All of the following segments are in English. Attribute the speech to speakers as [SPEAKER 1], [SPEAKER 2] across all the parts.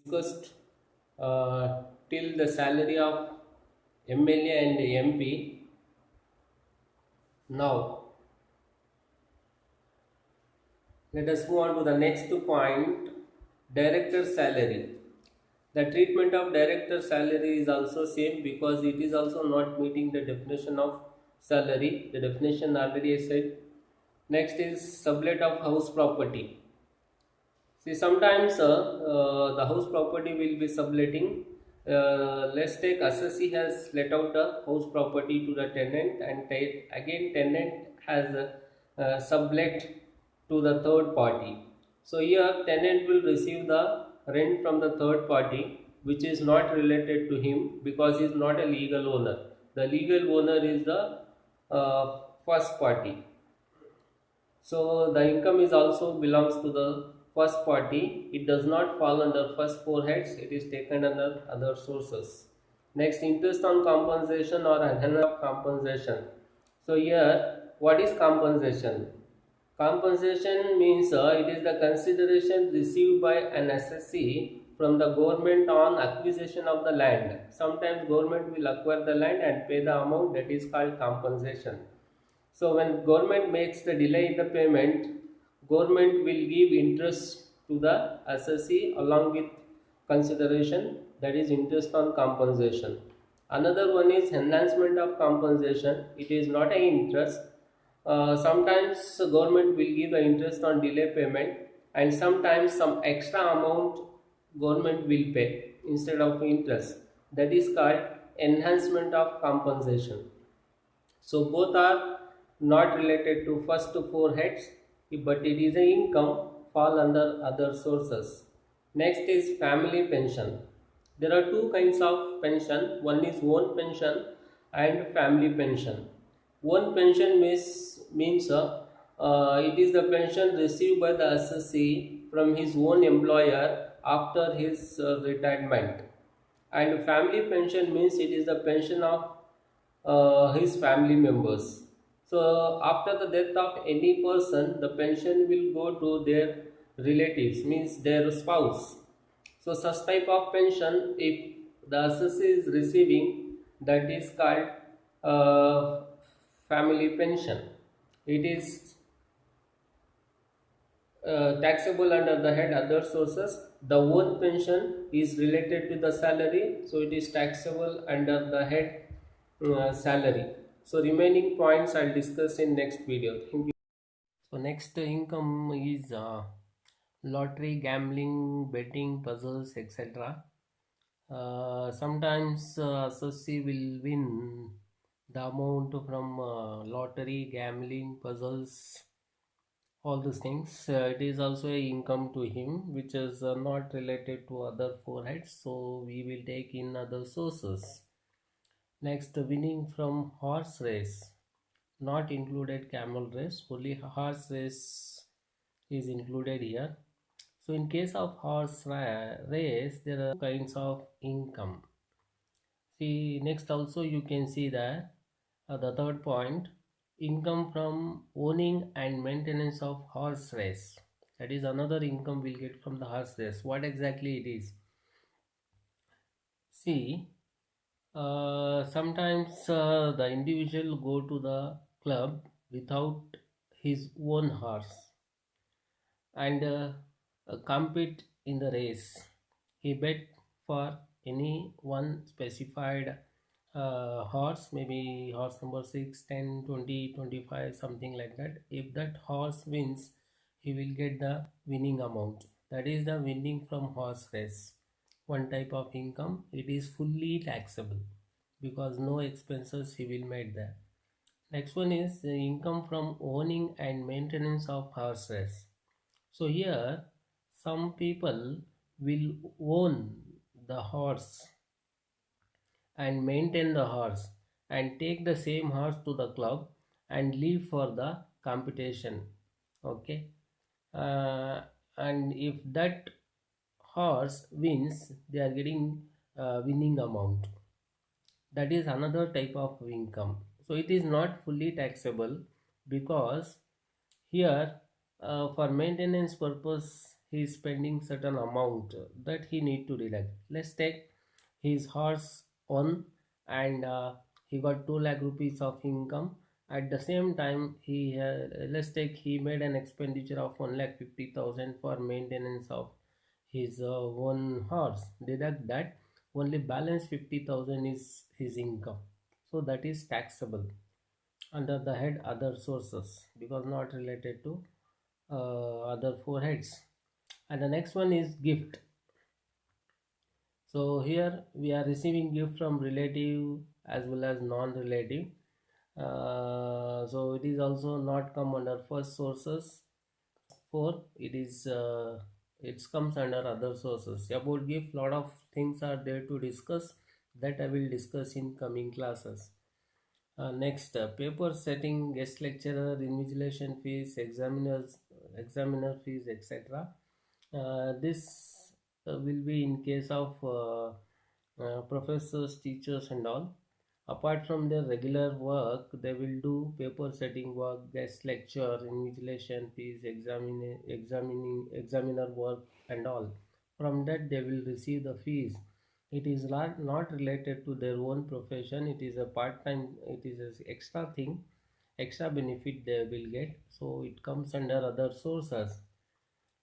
[SPEAKER 1] discussed till the salary of MLA and MP. Now, let us move on to the next point, director salary. The treatment of director salary is also same because it is also not meeting the definition of salary. The definition already I said. Next is sublet of house property. See, sometimes the house property will be subletting. Let's take assessee has let out the house property to the tenant, and again tenant has sublet to the third party. So here tenant will receive the rent from the third party, which is not related to him because he is not a legal owner. The legal owner is the first party. So the income is also belongs to the first party. It does not fall under first four heads. It is taken under other sources. Next, interest on compensation or enhancement of compensation. So here, what is compensation? Compensation means it is the consideration received by an assessee from the government on acquisition of the land. Sometimes government will acquire the land and pay the amount, that is called compensation. So when government makes the delay in the payment, government will give interest to the assessee along with consideration, that is interest on compensation. Another one is enhancement of compensation. It is not an interest. Sometimes government will give the interest on delay payment, and sometimes some extra amount government will pay instead of interest. That is called enhancement of compensation. So both are not related to first four heads, but it is a income fall under other sources. Next is family pension. There are two kinds of pension. One is own pension and family pension. Own pension means it is the pension received by the assessee from his own employer after his retirement. And family pension means it is the pension of his family members. So after the death of any person, the pension will go to their relatives, means their spouse. So such type of pension, if the assessee is receiving, that is called uh, family pension. It is taxable under the head other sources. The own pension is related to the salary, so it is taxable under the head salary. So remaining points I'll discuss in next video. Thank you. So next income is lottery, gambling, betting, puzzles, etc. Sometimes associate will win the amount from lottery, gambling, puzzles, all these things. It is also a income to him, which is not related to other four heads, so we will take in other sources. Next, winning from horse race, not included camel race, only horse race is included here. So in case of race, there are kinds of income. See, next also you can see that the third point, income from owning and maintenance of horse race. That is another income we'll get from the horse race. What exactly it is? See, sometimes the individual go to the club without his own horse and compete in the race. He bet for any one specified horse, maybe horse number 6, 10, 20, 25, something like that. If that horse wins, he will get the winning amount. That is the winning from horse race. One type of income. It is fully taxable because no expenses he will make there. Next one is the income from owning and maintenance of horse race. So here some people will own the horse and maintain the horse and take the same horse to the club and leave for the competition. Okay, uh, and if that horse wins, they are getting winning amount. That is another type of income. So it is not fully taxable because here for maintenance purpose he is spending certain amount that he need to deduct. Let's take his horse on, and he got 2 lakh rupees of income. At the same time, let's take he made an expenditure of 1,50,000 for maintenance of his one horse. Deduct that, only balance 50,000 is his income, so that is taxable under the head other sources, because not related to other four heads. And the next one is gift. So here we are receiving gift from relative as well as non-relative. So it is also not come under first sources. Four, it comes under other sources. About gift, lot of things are there to discuss, that I will discuss in coming classes. Next, paper setting, guest lecturer, invigilation fees, examiner fees, etc. This will be in case of professors, teachers, and all. Apart from their regular work, they will do paper setting work, guest lecture, invigilation fees, examiner work, and all. From that, they will receive the fees. It is not related to their own profession. It is a part-time. It is an extra thing, extra benefit they will get. So it comes under other sources.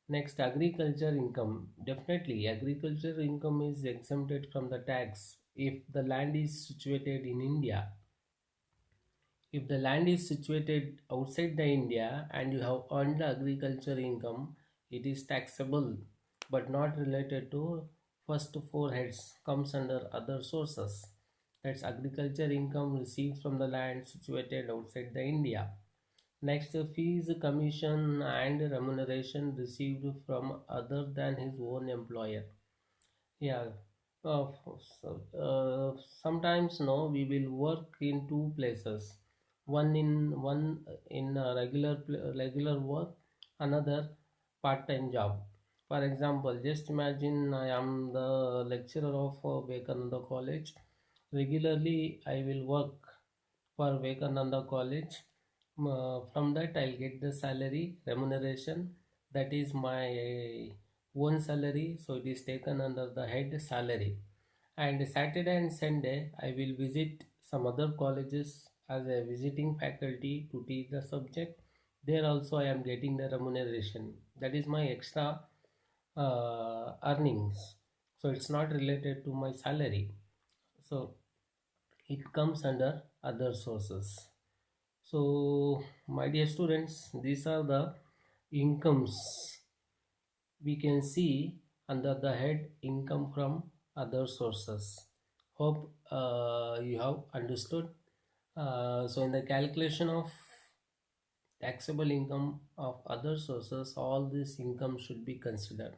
[SPEAKER 1] Next, agriculture income. Definitely, agriculture income is exempted from the tax if the land is situated in India. If the land is situated outside the India and you have earned the agriculture income, it is taxable, but not related to first four heads, comes under other sources. That's agriculture income received from the land situated outside the India. Next, fees, commission and remuneration received from other than his own employer. Yeah. Sometimes no, we will work in two places. One in regular work, another part-time job. For example, just imagine I am the lecturer of Vivekananda College. Regularly, I will work for Vivekananda College. From that, I'll get the salary remuneration. That is my own salary, so it is taken under the head salary. And Saturday and Sunday, I will visit some other colleges as a visiting faculty to teach the subject. There also, I am getting the remuneration. That is my extra earnings. So it's not related to my salary. So it comes under other sources. So my dear students, these are the incomes we can see under the head income from other sources. Hope you have understood. So in the calculation of taxable income of other sources, all this income should be considered.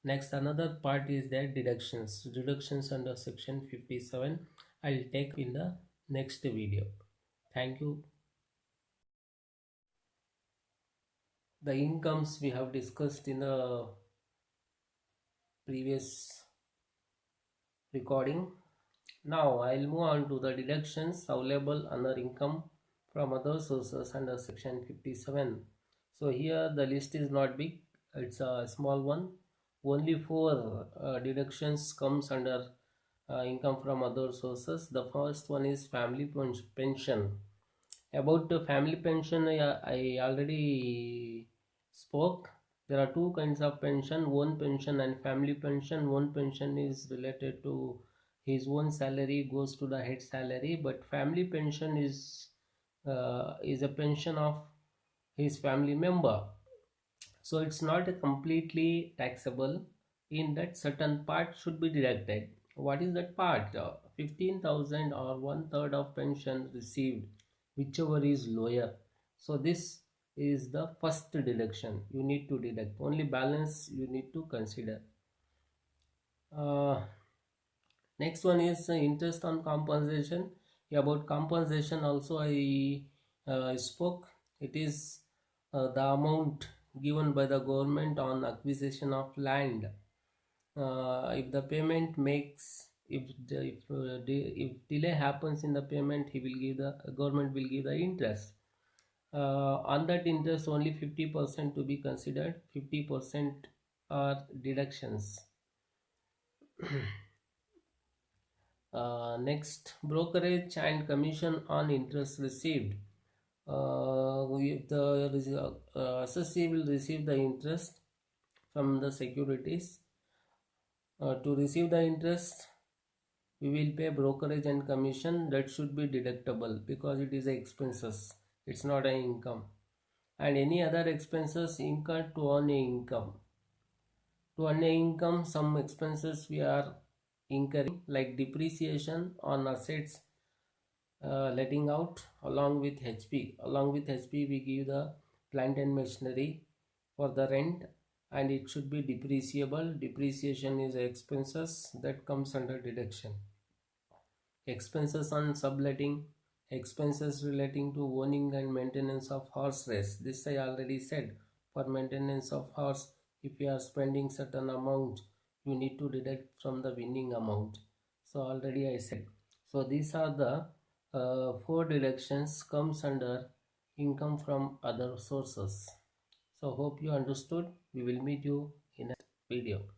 [SPEAKER 1] Next, another part is that deductions under section 57 I'll take in the next video. Thank you. The incomes we have discussed in the previous recording. Now I'll move on to the deductions available under income from other sources under section 57. So here the list is not big, it's a small one. Only four deductions comes under income from other sources. The first one is family pension. About the family pension, I already spoke. There are two kinds of pension, own pension and family pension. Own pension is related to his own salary, goes to the head salary, but family pension is a pension of his family member. So it's not a completely taxable. In that, certain part should be deducted. What is that part? 15,000 or one third of pension received, whichever is lower. So this is the first deduction you need to deduct. Only balance you need to consider. Next one is interest on compensation. About compensation also I spoke. It is the amount given by the government on acquisition of land. If the payment makes, if delay happens in the payment, he will give the government will give the interest. On that interest, only 50% to be considered. 50% or deductions. Next, brokerage and commission on interest received. The assessee will receive the interest from the securities. To receive the interest, we will pay brokerage and commission. That should be deductible because it is a expenses. It's not an income. And any other expenses incurred to earn a income. To earn a income, some expenses we are incurring like depreciation on assets, letting out along with HP. Along with HP, we give the plant and machinery for the rent, and it should be depreciable. Depreciation is expenses that comes under deduction. Expenses on subletting, expenses relating to owning and maintenance of horse race. This I already said. For maintenance of horse, if you are spending certain amount, you need to deduct from the winning amount. So already I said. So these are the four deductions comes under income from other sources. So hope you understood. We will meet you in a video.